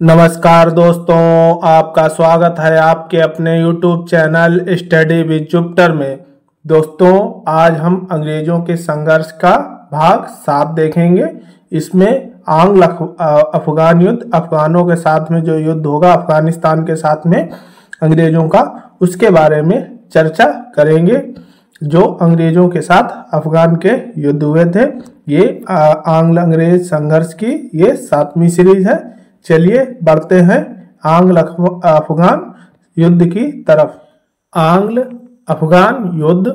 नमस्कार दोस्तों, आपका स्वागत है आपके अपने YouTube channel study with Jupiter में। दोस्तों, आज हम अंग्रेजों के संघर्ष का भाग 7 देखेंगे। इसमें आंग्ल अफगान युद्ध, अफगानों के साथ में जो युद्ध होगा अफगानिस्तान के साथ में अंग्रेजों का, उसके बारे में चर्चा करेंगे। जो अंग्रेजों के साथ अफगान के युद्ध हुए थे, ये आंग्ल अंग्रेज संघर्ष की ये 7वीं सीरीज है। चलिए बढ़ते हैं आंग्ल अफगान युद्ध की तरफ। आंग्ल अफगान युद्ध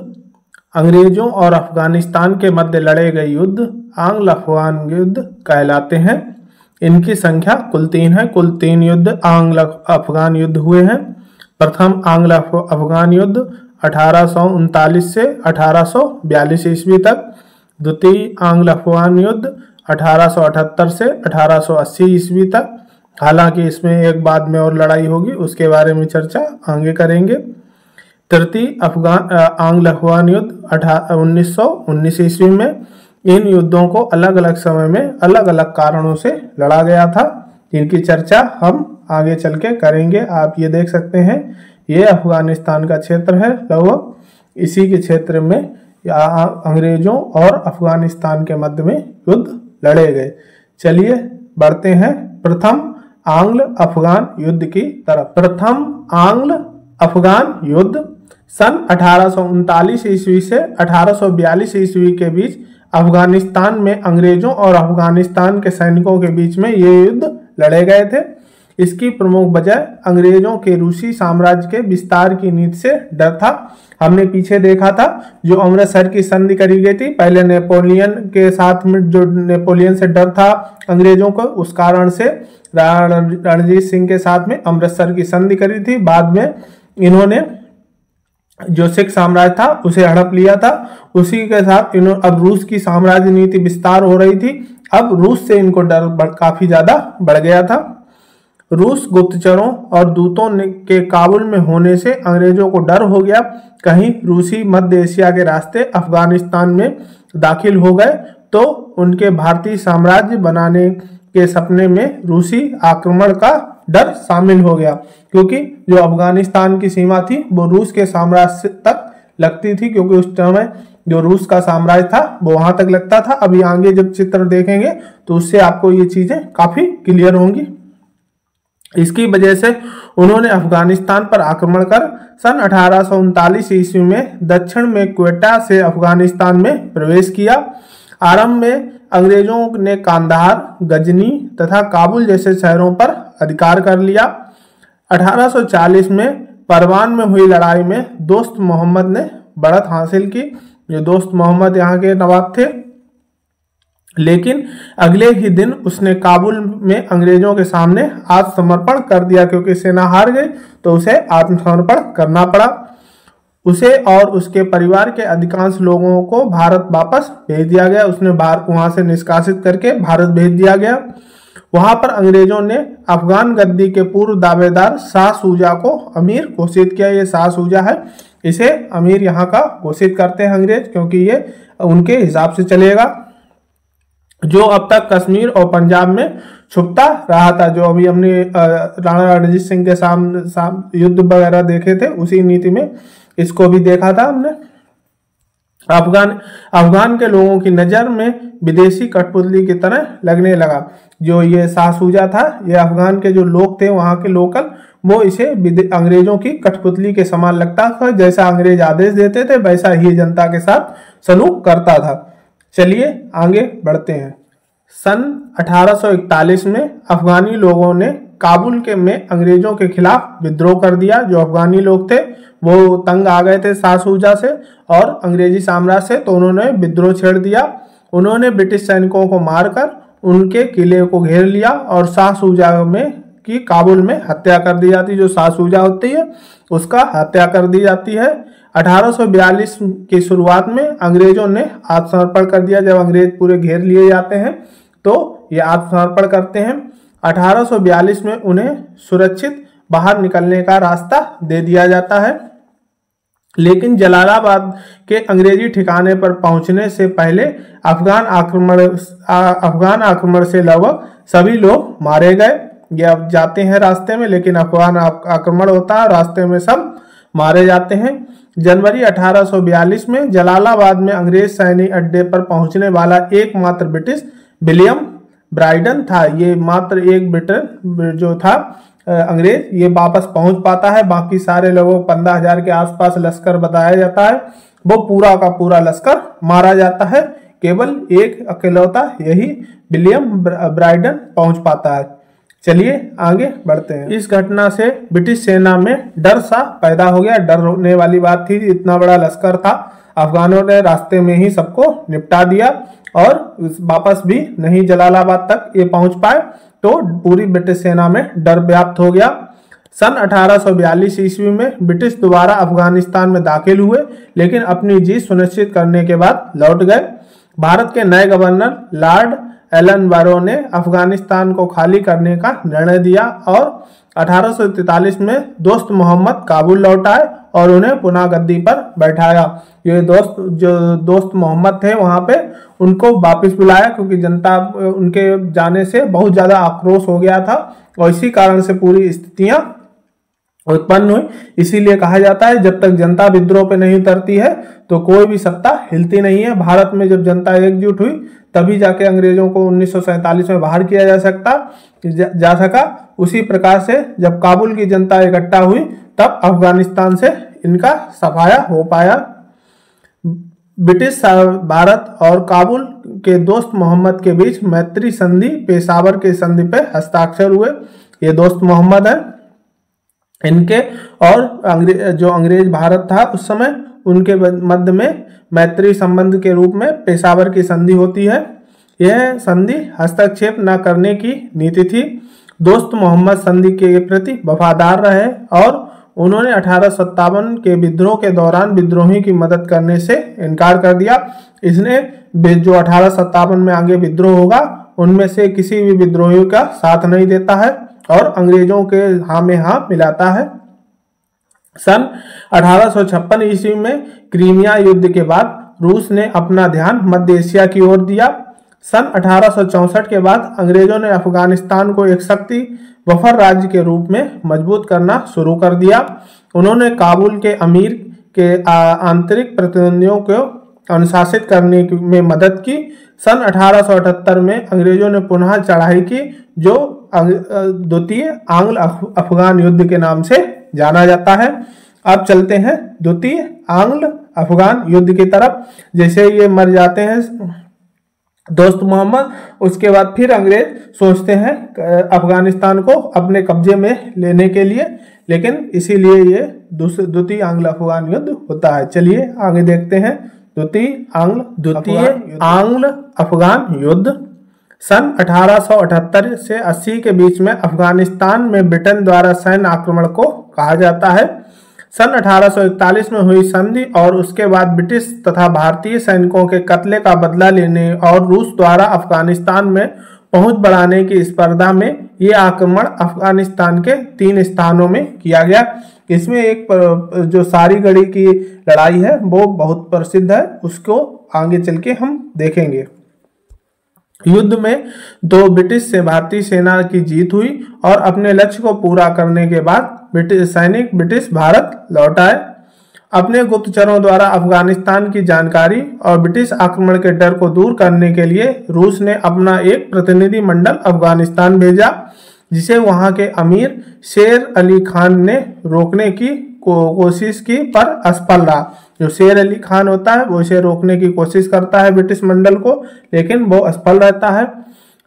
अंग्रेजों और अफगानिस्तान के मध्य लड़े गए युद्ध आंग्ल अफगान युद्ध कहलाते हैं। इनकी संख्या कुल 3 है। कुल 3 युद्ध आंग्ल अफगान युद्ध हुए हैं। प्रथम आंग्ल अफगान युद्ध 1839 से 1842 ईस्वी तक। द्वितीय आंग्ल अफगान युद्ध 1878 से 1880 ईस्वी तक। हालांकि इसमें एक बाद में और लड़ाई होगी, उसके बारे में चर्चा आगे करेंगे। तृतीय आंग्ल अफगान युद्ध 1919 ईस्वी में। इन युद्धों को अलग अलग समय में अलग अलग कारणों से लड़ा गया था। इनकी चर्चा हम आगे चल के करेंगे। आप ये देख सकते हैं, ये अफगानिस्तान का क्षेत्र है। लगभग इसी के क्षेत्र में अंग्रेजों और अफगानिस्तान के मध्य में युद्ध लड़े गए। चलिए बढ़ते हैं प्रथम आंग्ल अफगान युद्ध की तरफ। प्रथम आंग्ल अफगान युद्ध सन 1839 ईस्वी से 1842 ईस्वी के बीच अफगानिस्तान में अंग्रेजों और अफगानिस्तान के सैनिकों के बीच में ये युद्ध लड़े गए थे। इसकी प्रमुख वजह अंग्रेजों के रूसी साम्राज्य के विस्तार की नीति से डर था। हमने पीछे देखा था जो अमृतसर की संधि करी गई थी। पहले नेपोलियन के साथ में जो नेपोलियन से डर था अंग्रेजों को, उस कारण से रणजीत सिंह के साथ में अमृतसर की संधि करी थी। बाद में इन्होंने जो सिख साम्राज्य था उसे हड़प लिया था। उसी के साथ इन्होंने अब रूस की साम्राज्य नीति विस्तार हो रही थी। अब रूस से इनको डर काफी ज्यादा बढ़ गया था। रूस गुप्तचरों और दूतों के काबुल में होने से अंग्रेजों को डर हो गया, कहीं रूसी मध्य एशिया के रास्ते अफगानिस्तान में दाखिल हो गए तो उनके भारतीय साम्राज्य बनाने के सपने में रूसी आक्रमण का डर शामिल हो गया। क्योंकि जो अफगानिस्तान की सीमा थी वो रूस के साम्राज्य तक लगती थी, क्योंकि उस समय जो रूस का साम्राज्य था वो वहां तक लगता था। अभी आगे जब चित्र देखेंगे तो उससे आपको ये चीजें काफी क्लियर होंगी। इसकी वजह से उन्होंने अफगानिस्तान पर आक्रमण कर सन 1839 ईस्वी में दक्षिण में क्वेटा से अफगानिस्तान में प्रवेश किया। आरंभ में अंग्रेजों ने कांधार, गजनी तथा काबुल जैसे शहरों पर अधिकार कर लिया। 1840 में परवान में हुई लड़ाई में दोस्त मोहम्मद ने बढ़त हासिल की। जो दोस्त मोहम्मद यहाँ के नवाब थे, लेकिन अगले ही दिन उसने काबुल में अंग्रेजों के सामने आत्मसमर्पण कर दिया। क्योंकि सेना हार गई तो उसे आत्मसमर्पण करना पड़ा। उसे और उसके परिवार के अधिकांश लोगों को भारत वापस भेज दिया गया। उसने वहां से निष्कासित करके भारत भेज दिया गया। वहां पर अंग्रेजों ने अफगान गद्दी के पूर्व दावेदार शाह सूजा को अमीर घोषित किया। ये शाह सूजा है, इसे अमीर यहाँ का घोषित करते हैं अंग्रेज, क्योंकि ये उनके हिसाब से चलेगा। जो अब तक कश्मीर और पंजाब में छुपता रहा था, जो अभी हमने राणा रणजीत सिंह के सामने युद्ध वगैरह देखे थे, उसी नीति में इसको भी देखा था हमने। अफगान के लोगों की नजर में विदेशी कठपुतली की तरह लगने लगा। जो ये शाह सूजा था, ये अफगान के जो लोग थे वहां के लोकल, वो इसे अंग्रेजों की कठपुतली के समान लगता था। जैसा अंग्रेज आदेश देते थे वैसा ही जनता के साथ सलूक करता था। चलिए आगे बढ़ते हैं। सन 1841 में अफगानी लोगों ने काबुल के में अंग्रेजों के खिलाफ विद्रोह कर दिया। जो अफगानी लोग थे वो तंग आ गए थे शाह सूजा से और अंग्रेजी साम्राज्य से, तो उन्होंने विद्रोह छेड़ दिया। उन्होंने ब्रिटिश सैनिकों को मारकर उनके किले को घेर लिया और शाह सूजा की काबुल में हत्या कर दी जाती। जो शाह सूजा होती है उसका हत्या कर दी जाती है। 1842 की शुरुआत में अंग्रेजों ने आत्मसमर्पण कर दिया। जब अंग्रेज पूरे घेर लिए जाते हैं तो ये आत्मसमर्पण करते हैं। 1842 में उन्हें सुरक्षित बाहर निकलने का रास्ता दे दिया जाता है। लेकिन जलालाबाद के अंग्रेजी ठिकाने पर पहुंचने से पहले अफगान आक्रमण से लगभग सभी लोग मारे गए। ये अब जाते हैं रास्ते में, लेकिन अफगान आक्रमण होता है, रास्ते में सब मारे जाते हैं। जनवरी 1842 में जलालाबाद में अंग्रेज सैनिक अड्डे पर पहुंचने वाला एकमात्र ब्रिटिश विलियम ब्राइडन था। ये मात्र एक ब्रिटेन जो था अंग्रेज, ये वापस पहुंच पाता है। बाकी सारे लोगों 15,000 के आसपास लश्कर बताया जाता है, वो पूरा का पूरा लश्कर मारा जाता है। केवल एक अकेलौता यही विलियम ब्राइडन पहुंच पाता है। चलिए आगे बढ़ते हैं। इस घटना से ब्रिटिश सेना में डर सा पैदा हो गया। डर होने वाली बात थी, इतना बड़ा लश्कर था, अफगानों ने रास्ते में ही सबको निपटा दिया और वापस भी नहीं जलालाबाद तक ये पहुंच पाए, तो पूरी ब्रिटिश सेना में डर व्याप्त हो गया। सन 1842 ईस्वी में ब्रिटिश दोबारा अफगानिस्तान में दाखिल हुए, लेकिन अपनी जीत सुनिश्चित करने के बाद लौट गए। भारत के नए गवर्नर लॉर्ड एलन बारो ने अफगानिस्तान को खाली करने का निर्णय दिया और 1843 में दोस्त मोहम्मद काबुल लौट आए और उन्हें पुनः गद्दी पर बैठाया। ये दोस्त मोहम्मद थे वहां पे, उनको वापस बुलाया क्योंकि जनता उनके जाने से बहुत ज्यादा आक्रोश हो गया था और इसी कारण से पूरी स्थितियां उत्पन्न हुई। इसीलिए कहा जाता है जब तक जनता विद्रोह पे नहीं उतरती है तो कोई भी सत्ता हिलती नहीं है। भारत में जब जनता एकजुट हुई तभी जाके अंग्रेजों को 1947 में बाहर किया जा सका। उसी प्रकार से जब काबुल की जनता इकट्ठा हुई तब अफगानिस्तान से इनका सफाया हो पाया। ब्रिटिश भारत और काबुल के दोस्त मोहम्मद के बीच मैत्री संधि पेशावर के संधि पे हस्ताक्षर हुए। ये दोस्त मोहम्मद है, इनके और जो अंग्रेज भारत था उस समय, उनके मध्य में मैत्री संबंध के रूप में पेशावर की संधि होती है। यह संधि हस्तक्षेप न करने की नीति थी। दोस्त मोहम्मद संधि के प्रति वफादार रहे और उन्होंने 1857 के विद्रोह के दौरान विद्रोही की मदद करने से इनकार कर दिया। इसने जो 1857 में आगे विद्रोह होगा उनमें से किसी भी विद्रोही का साथ नहीं देता है और अंग्रेजों के हाँ में हाँ मिलाता है। सन 1856 ईस्वी में क्रीमिया युद्ध के बाद रूस ने अपना ध्यान मध्य एशिया की ओर दिया। सन 1864 के बाद अंग्रेजों ने अफगानिस्तान को एक शक्ति वफर राज्य के रूप में मजबूत करना शुरू कर दिया। उन्होंने काबुल के अमीर के आंतरिक प्रतिद्वंदियों को अनुशासित करने में मदद की। सन 1878 में अंग्रेजों ने पुनः चढ़ाई की, जो द्वितीय आंग्ल अफगान युद्ध के नाम से जाना जाता है। अब चलते हैं द्वितीय आंग्ल अफगान युद्ध की तरफ। जैसे ये मर जाते हैं दोस्त मोहम्मद, उसके बाद फिर अंग्रेज सोचते हैं अफगानिस्तान को अपने कब्जे में लेने के लिए, लेकिन इसीलिए ये द्वितीय आंग्ल अफगान युद्ध होता है। चलिए आगे देखते हैं द्वितीय आंग्ल अफगान युद्ध। सन 1878 से 80 के बीच में अफगानिस्तान में ब्रिटेन द्वारा सैन्य आक्रमण को कहा जाता है। सन 1841 में हुई संधि और उसके बाद ब्रिटिश तथा भारतीय सैनिकों के कत्ले का बदला लेने और रूस द्वारा अफगानिस्तान में पहुंच बढ़ाने की स्पर्धा में ये आक्रमण अफगानिस्तान के 3 स्थानों में किया गया। इसमें एक जो सारीगढ़ी की लड़ाई है वो बहुत प्रसिद्ध है, उसको आगे चल के हम देखेंगे। युद्ध में 2 ब्रिटिश से भारतीय सेना की जीत हुई और अपने लक्ष्य को पूरा करने के बाद ब्रिटिश भारत लौट आए। अपने गुप्तचरों द्वारा अफगानिस्तान की जानकारी और ब्रिटिश आक्रमण के डर को दूर करने के लिए रूस ने अपना एक प्रतिनिधि मंडल अफगानिस्तान भेजा, जिसे वहां के अमीर शेर अली खान ने रोकने की कोशिश की पर असफल रहा। जो शेर अली खान होता है वो इसे रोकने की कोशिश करता है ब्रिटिश मंडल को, लेकिन वो असफल रहता है।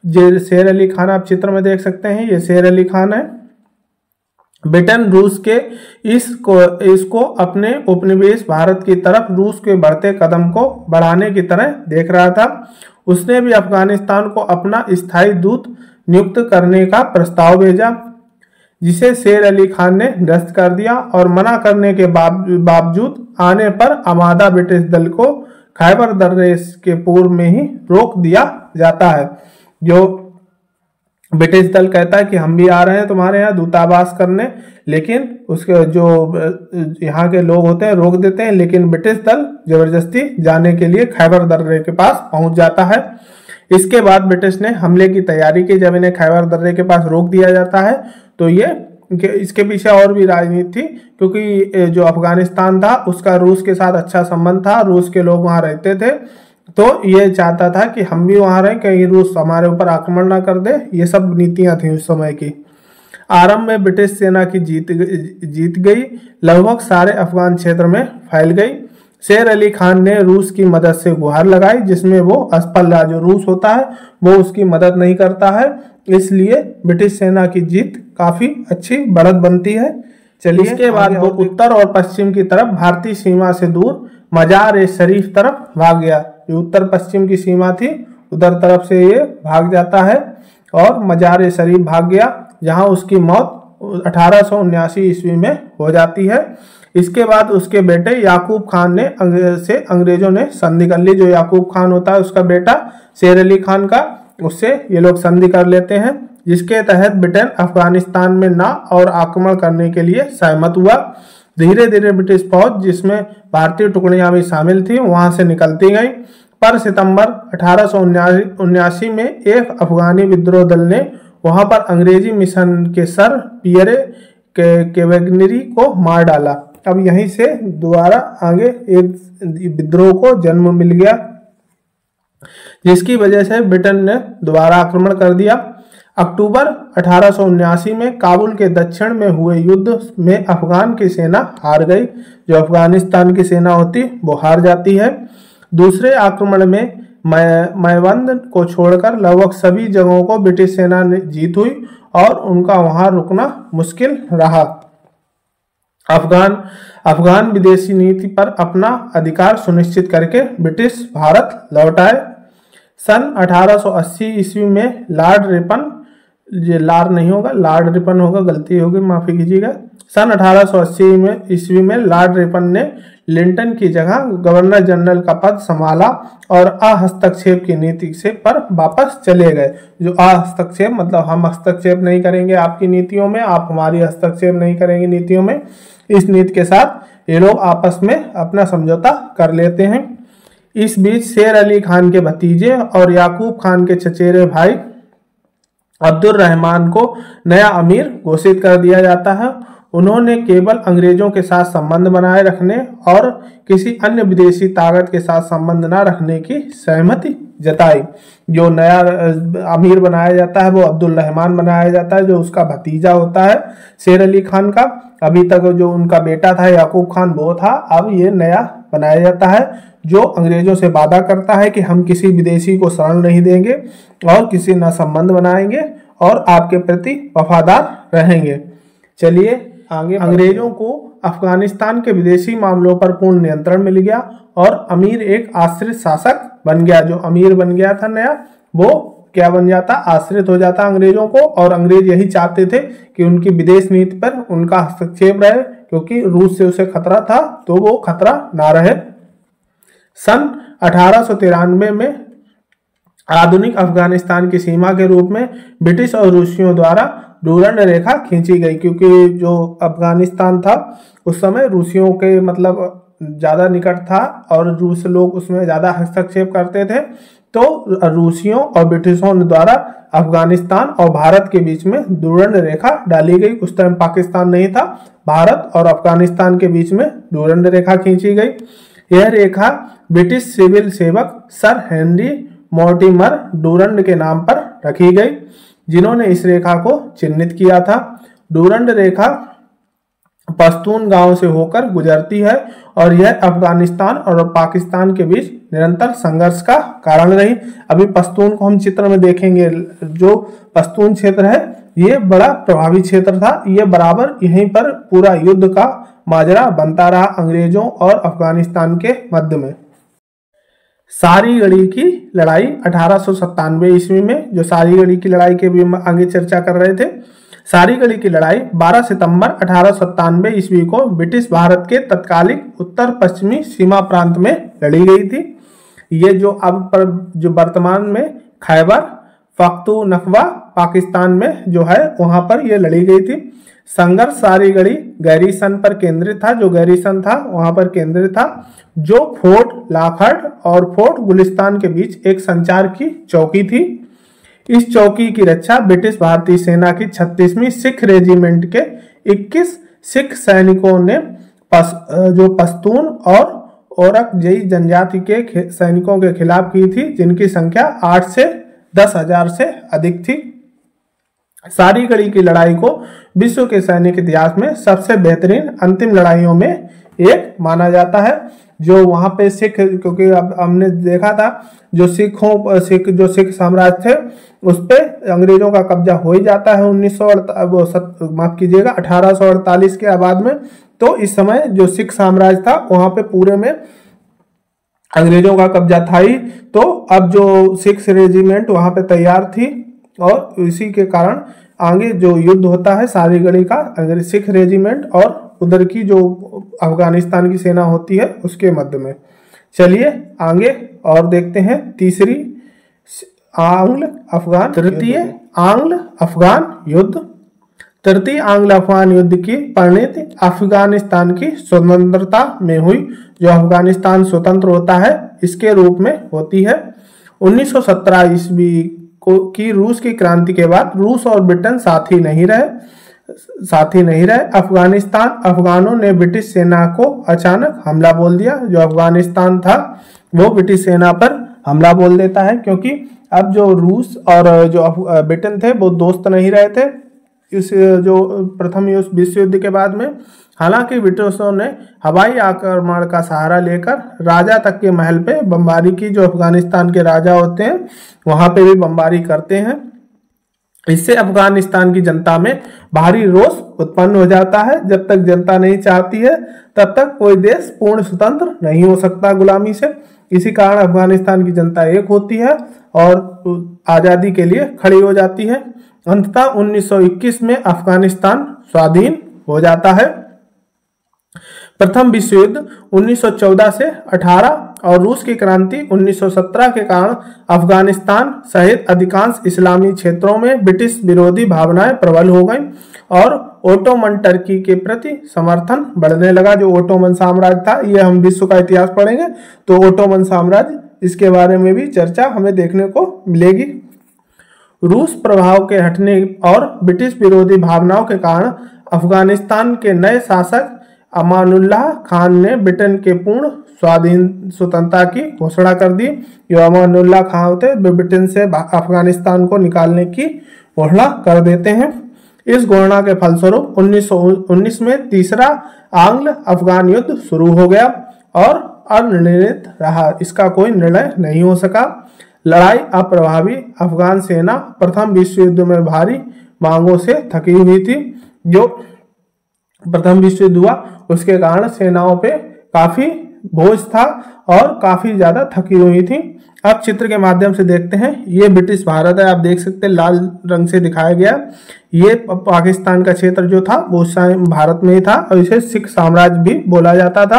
जो शेर अली खान आप चित्र में देख सकते हैं, ये शेर अली खान है। ब्रिटेन रूस के इसको अपने उपनिवेश भारत की तरफ रूस के बढ़ते कदम को बढ़ाने की तरह देख रहा था। उसने भी अफगानिस्तान को अपना स्थायी दूत नियुक्त करने का प्रस्ताव भेजा, जिसे शेर अली खान ने निरस्त कर दिया और मना करने के बावजूद आने पर आमादा ब्रिटिश दल को खैबर दर्रे के पूर्व में ही रोक दिया जाता है। जो ब्रिटिश दल कहता है कि हम भी आ रहे हैं तुम्हारे यहाँ दूतावास करने, लेकिन उसके जो यहाँ के लोग होते हैं रोक देते हैं, लेकिन ब्रिटिश दल जबरदस्ती जाने के लिए खैबर दर्रे के पास पहुंच जाता है। इसके बाद ब्रिटिश ने हमले की तैयारी की। जब इन्हें खैबर दर्रे के पास रोक दिया जाता है तो ये इसके पीछे और भी राजनीति थी, क्योंकि जो अफगानिस्तान था उसका रूस के साथ अच्छा संबंध था, रूस के लोग वहां रहते थे, तो ये चाहता था कि हम भी वहां रहें, कहीं रूस हमारे ऊपर आक्रमण ना कर दे। ये सब नीतियां थी उस समय की। आरंभ में ब्रिटिश सेना की जीत गई, लगभग सारे अफगान क्षेत्र में फैल गई। शेर अली खान ने रूस की मदद से गुहार लगाई, जिसमें वो असफल रहा। जो रूस होता है वो उसकी मदद नहीं करता है, इसलिए ब्रिटिश सेना की जीत काफी अच्छी बढ़त बनती है। चलिए, इसके बाद वो उत्तर और पश्चिम की तरफ भारतीय सीमा से दूर मजार-ए-शरीफ तरफ भाग गया। जो उत्तर पश्चिम की सीमा थी उधर तरफ से ये भाग जाता है और मजार-ए-शरीफ भाग गया, जहां उसकी मौत 1879 ईस्वी में हो जाती है। इसके बाद उसके बेटे याकूब खान ने अंग्रेजों ने संधि कर ली। जो याकूब खान होता है उसका बेटा शेर अली खान का, उससे ये लोग संधि कर लेते हैं, जिसके तहत ब्रिटेन अफगानिस्तान में ना और आक्रमण करने के लिए सहमत हुआ। धीरे धीरे ब्रिटिश फौज, जिसमें भारतीय टुकड़ियां भी शामिल थी, वहां से निकलती गई। पर सितंबर 1879 में एक अफगानी विद्रोह दल ने वहां पर अंग्रेजी मिशन के सर पियरे केवेगनरी को मार डाला। अब यहीं से दोबारा आगे एक विद्रोह को जन्म मिल गया, जिसकी वजह से ब्रिटेन ने दोबारा आक्रमण कर दिया। अक्टूबर 1879 में काबुल के दक्षिण में हुए युद्ध में अफगान की सेना हार गई। जो अफगानिस्तान की सेना होती वो हार जाती है। दूसरे आक्रमण में मैवंद को छोड़कर लगभग सभी जगहों को ब्रिटिश सेना ने जीत हुई और उनका वहां रुकना मुश्किल रहा। अफगान विदेशी नीति पर अपना अधिकार सुनिश्चित करके ब्रिटिश भारत लौट आए। सन 1880 ईस्वी में लॉर्ड रिपन, ये लार नहीं होगा, लॉर्ड रिपन होगा, गलती होगी, माफी कीजिएगा। सन 1880 ईस्वी में लॉर्ड रिपन ने लिंटन की जगह गवर्नर जनरल का पद संभाला और अहस्तक्षेप की नीति से पर वापस चले गए। जो अहस्तक्षेप मतलब हम हस्तक्षेप नहीं करेंगे आपकी नीतियों में, आप हमारी हस्तक्षेप नहीं करेंगे नीतियों में, इस नीति के साथ ये लोग आपस में अपना समझौता कर लेते हैं। इस बीच शेर अली खान के भतीजे और याकूब खान के चचेरे भाई अब्दुल रहमान को नया अमीर घोषित कर दिया जाता है। उन्होंने केवल अंग्रेजों के साथ संबंध बनाए रखने और किसी अन्य विदेशी ताकत के साथ संबंध न रखने की सहमति जताई। जो नया अमीर बनाया जाता है वो अब्दुल रहमान बनाया जाता है, जो उसका भतीजा होता है शेर अली खान का। अभी तक जो उनका बेटा था याकूब खान वो था, अब ये नया बनाया जाता है जो अंग्रेजों से वादा करता है कि हम किसी विदेशी को शरण नहीं देंगे और किसी न संबंध बनाएंगे और आपके प्रति वफादार रहेंगे। चलिए आगे। अंग्रेजों को अफगानिस्तान के विदेशी मामलों पर पूर्ण नियंत्रण मिल गया और अमीर एक आश्रित शासक बन गया। जो अमीर बन गया था नया, वो क्या बन जाता, आश्रित हो जाता अंग्रेजों को। और अंग्रेज यही चाहते थे कि उनकी विदेश नीति पर उनका हस्तक्षेप रहे, क्योंकि रूस से उसे खतरा था तो वो खतरा ना रहे। सन 1893 में आधुनिक अफगानिस्तान की सीमा के रूप में ब्रिटिश और रूसियों द्वारा डूरंड रेखा खींची गई, क्योंकि जो अफगानिस्तान था उस समय रूसियों के मतलब ज्यादा निकट था और रूस लोग उसमें ज्यादा हस्तक्षेप करते थे। तो रूसियों और ब्रिटिशों द्वारा अफगानिस्तान और भारत के बीच में डूरंड रेखा डाली गई। उस टाइम पाकिस्तान नहीं था, भारत और अफगानिस्तान के बीच में डूरंड रेखा खींची गई। यह रेखा ब्रिटिश सिविल सेवक सर हेनरी मोर्टिमर डूरंड के नाम पर रखी गई, जिन्होंने इस रेखा को चिन्हित किया था। डूरंड रेखा पश्तून गांव से होकर गुजरती है और यह अफगानिस्तान और पाकिस्तान के बीच निरंतर संघर्ष का कारण रही। अभी पश्तून को हम चित्र में देखेंगे। जो पश्तून क्षेत्र है ये बड़ा प्रभावी क्षेत्र था। ये बराबर यहीं पर पूरा युद्ध का माजरा बनता रहा अंग्रेजों और अफगानिस्तान के मध्य में। सारीगढ़ी की लड़ाई 1897 ईस्वी में, जो सारीगढ़ी की लड़ाई के भी आगे चर्चा कर रहे थे। सारीगढ़ी की लड़ाई 12 सितंबर 1897 ईस्वी को ब्रिटिश भारत के तत्कालिक उत्तर पश्चिमी सीमा प्रांत में लड़ी गई थी। ये जो अब पर जो वर्तमान में खैबर पख्तूनख्वा पाकिस्तान में जो है वहां पर ये लड़ी गई थी। संघर्ष सारीगढ़ी गैरीसन पर केंद्रित था, जो गैरीसन था वहां पर केंद्रित था, जो फोर्ट लाखर्ड और फोर्ट गुलिस्तान के बीच एक संचार की चौकी थी। इस चौकी की रक्षा ब्रिटिश भारतीय सेना की 36वीं सिख रेजिमेंट के 21 सिख सैनिकों ने जो पश्तून और औरकजई जनजाति के सैनिकों के खिलाफ की थी, जिनकी संख्या 8 से 10,000 से अधिक थी। सारीगढ़ी की लड़ाई को विश्व के सैनिक इतिहास में सबसे बेहतरीन अंतिम लड़ाइयों में एक माना जाता है। जो वहां पे सिख, क्योंकि अब हमने देखा था जो सिख साम्राज्य थे उस पे अंग्रेजों का कब्जा हो ही जाता है 1848 के बाद में। तो इस समय जो सिख साम्राज्य था वहां पे पूरे में अंग्रेजों का कब्जा था ही। तो अब जो सिख रेजिमेंट वहां पे तैयार थी और इसी के कारण आगे जो युद्ध होता है सारीगढ़ी का सिख रेजिमेंट और उधर की जो अफगानिस्तान की सेना होती है उसके मध्य में। चलिए आगे और देखते हैं तीसरी तृतीय आंग्ल अफगान युद्ध। तृतीय आंग्ल अफगान युद्ध की परिणति अफगानिस्तान की स्वतंत्रता में हुई। जो अफगानिस्तान स्वतंत्र होता है इसके रूप में होती है। 1917 ईस्वी की रूस की क्रांति के बाद रूस और ब्रिटेन साथ ही नहीं रहे। अफगानों ने ब्रिटिश सेना को अचानक हमला बोल दिया। जो अफगानिस्तान था वो ब्रिटिश सेना पर हमला बोल देता है, क्योंकि अब जो रूस और जो ब्रिटेन थे वो दोस्त नहीं रहे थे इस जो प्रथम विश्व युद्ध के बाद में। हालांकि ब्रिटिशों ने हवाई आक्रमण का सहारा लेकर राजा तक के महल पे बमबारी की। जो अफगानिस्तान के राजा होते हैं वहां पे भी बमबारी करते हैं। इससे अफगानिस्तान की जनता में भारी रोष उत्पन्न हो जाता है। जब तक जनता नहीं चाहती है तब तक कोई देश पूर्ण स्वतंत्र नहीं हो सकता गुलामी से। इसी कारण अफगानिस्तान की जनता एक होती है और आजादी के लिए खड़ी हो जाती है। अंततः 1921 में अफगानिस्तान स्वाधीन हो जाता है। प्रथम विश्व युद्ध 1914 से 18 और रूस की क्रांति 1917 के कारण अफगानिस्तान सहित अधिकांश इस्लामी क्षेत्रों में ब्रिटिश विरोधी भावनाएं प्रबल हो गईं और ओटोमन टर्की के प्रति समर्थन बढ़ने लगा। जो ओटोमन साम्राज्य था, ये हम विश्व का इतिहास पढ़ेंगे तो ओटोमन साम्राज्य इसके बारे में भी चर्चा हमें देखने को मिलेगी। रूस प्रभाव के हटने और ब्रिटिश विरोधी भावनाओं के कारण अफगानिस्तान के नए शासक अमानुल्लाह खान ने ब्रिटेन के पूर्ण स्वतंत्रता की घोषणा कर दी। जो अमानुल्लाह खान होते वे ब्रिटेन से अफगानिस्तान को निकालने की घोषणा कर देते हैं। इस घोषणा के फलस्वरूप 1919 में तीसरा आंग्ल अफगान युद्ध शुरू हो गया और अनिर्णित रहा। इसका कोई निर्णय नहीं हो सका। लड़ाई अप्रभावी अफगान सेना प्रथम विश्व युद्ध में भारी मांगों से थकी हुई थी। जो प्रथम विश्व युद्ध हुआ उसके कारण सेनाओं पे काफी बोझ था और काफी ज्यादा थकी हुई थी। अब चित्र के माध्यम से देखते हैं। ये ब्रिटिश भारत है, आप देख सकते हैं लाल रंग से दिखाया गया। ये पाकिस्तान का क्षेत्र जो था वो भारत में ही था और इसे सिख साम्राज्य भी बोला जाता था।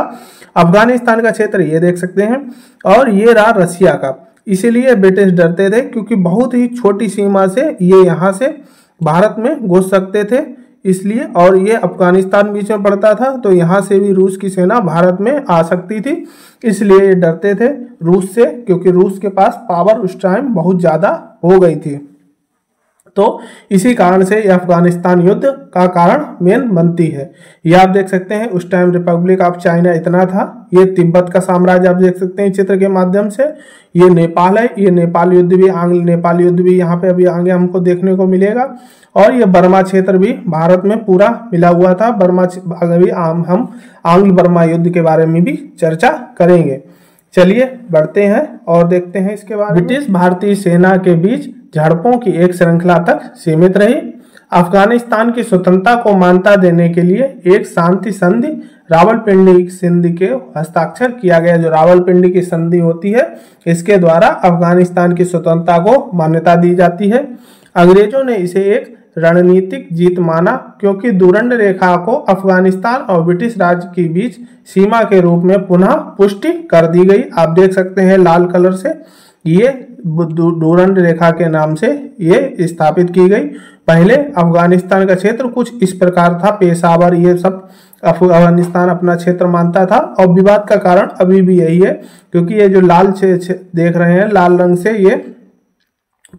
अफगानिस्तान का क्षेत्र ये देख सकते हैं और ये रहा रसिया का। इसीलिए ब्रिटिश डरते थे क्योंकि बहुत ही छोटी सीमा से ये यहाँ से भारत में घुस सकते थे इसलिए, और ये अफगानिस्तान बीच में पड़ता था तो यहाँ से भी रूस की सेना भारत में आ सकती थी। इसलिए ये डरते थे रूस से, क्योंकि रूस के पास पावर उस टाइम बहुत ज़्यादा हो गई थी। तो इसी कारण से यह अफगानिस्तान युद्ध का कारण मेन बनती है। ये आप देख सकते हैं उस टाइम रिपब्लिक ऑफ चाइना इतना था। ये तिब्बत का साम्राज्य आप देख सकते हैं चित्र के माध्यम से। ये नेपाल है, ये नेपाल युद्ध भी, आंग्ल नेपाल युद्ध भी यहाँ पे अभी आगे हमको देखने को मिलेगा। और ये बर्मा क्षेत्र भी भारत में पूरा मिला हुआ था। बर्मा अभी हम आंग्ल बर्मा युद्ध के बारे में भी चर्चा करेंगे। चलिए बढ़ते हैं और देखते हैं इसके बाद। ब्रिटिश भारतीय सेना के बीच झड़पों की एक श्रृंखला तक सीमित रही। अफगानिस्तान की स्वतंत्रता को मान्यता देने के लिए एक शांति संधि रावलपिंडी संधि के हस्ताक्षर किया गया। जो रावलपिंडी की संधि होती है इसके द्वारा अफगानिस्तान की स्वतंत्रता को मान्यता दी जाती है। अंग्रेजों ने इसे एक रणनीतिक जीत माना क्योंकि दुरंड रेखा को अफगानिस्तान और ब्रिटिश राज के बीच सीमा के रूप में पुनः पुष्टि कर दी गई। आप देख सकते हैं लाल कलर से ये डूरंड रेखा के नाम से ये स्थापित की गई। पहले अफगानिस्तान का क्षेत्र कुछ इस प्रकार था, पेशावर ये सब अफगानिस्तान अपना क्षेत्र मानता था, और विवाद का कारण अभी भी यही है, क्योंकि ये जो लाल देख रहे हैं लाल रंग से, ये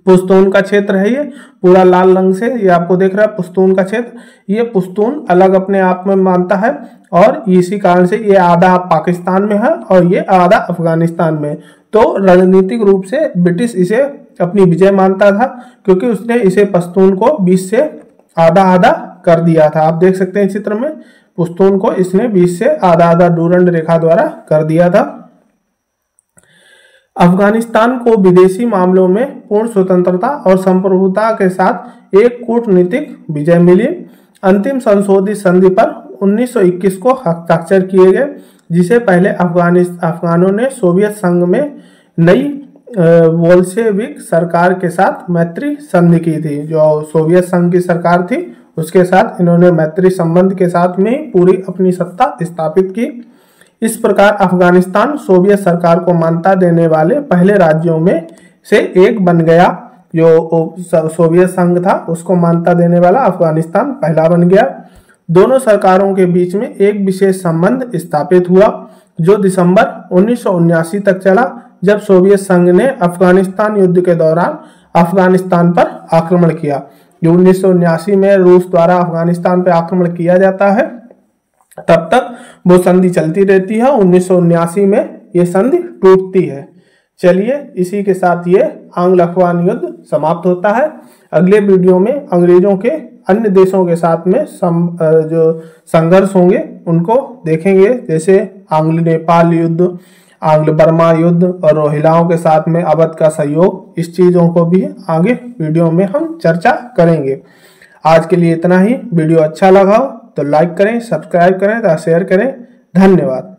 पुश्तून का क्षेत्र है। ये पूरा लाल रंग से ये आपको देख रहा है पुश्तून का क्षेत्र। ये पुश्तून अलग अपने आप में मानता है, और इसी कारण से ये आधा पाकिस्तान में है और ये आधा अफगानिस्तान में। तो राजनीतिक रूप से ब्रिटिश इसे अपनी विजय मानता था, क्योंकि उसने इसे पश्तून को 20 से आधा आधा कर दिया था। आप देख सकते हैं चित्र में, पुश्तून को इसने 20 से आधा आधा डूरंड रेखा द्वारा कर दिया था। अफगानिस्तान को विदेशी मामलों में पूर्ण स्वतंत्रता और संप्रभुता के साथ एक कूटनीतिक विजय मिली। अंतिम संशोधित संधि पर 1921 को हस्ताक्षर किए गए, जिसे पहले अफगानों ने सोवियत संघ में नई बोल्शेविक सरकार के साथ मैत्री संधि की थी। जो सोवियत संघ की सरकार थी उसके साथ इन्होंने मैत्री संबंध के साथ में पूरी अपनी सत्ता स्थापित की। इस प्रकार अफगानिस्तान सोवियत सरकार को मान्यता देने वाले पहले राज्यों में से एक बन गया। जो सोवियत संघ था उसको मान्यता देने वाला अफगानिस्तान पहला बन गया। दोनों सरकारों के बीच में एक विशेष संबंध स्थापित हुआ, जो दिसंबर 1979 तक चला, जब सोवियत संघ ने अफगानिस्तान युद्ध के दौरान अफगानिस्तान पर आक्रमण किया। जो 1979 में रूस द्वारा अफगानिस्तान पर आक्रमण किया जाता है, तब तक वो संधि चलती रहती है। 1979 में ये संधि टूटती है। चलिए, इसी के साथ ये आंग्ल अफगान युद्ध समाप्त होता है। अगले वीडियो में अंग्रेजों के अन्य देशों के साथ में जो संघर्ष होंगे उनको देखेंगे, जैसे आंग्ल नेपाल युद्ध, आंग्ल बर्मा युद्ध और रोहिलाओं के साथ में अवध का सहयोग। इस चीजों को भी आगे वीडियो में हम चर्चा करेंगे। आज के लिए इतना ही। वीडियो अच्छा लगा हो तो लाइक करें, सब्सक्राइब करें तथा शेयर करें। धन्यवाद।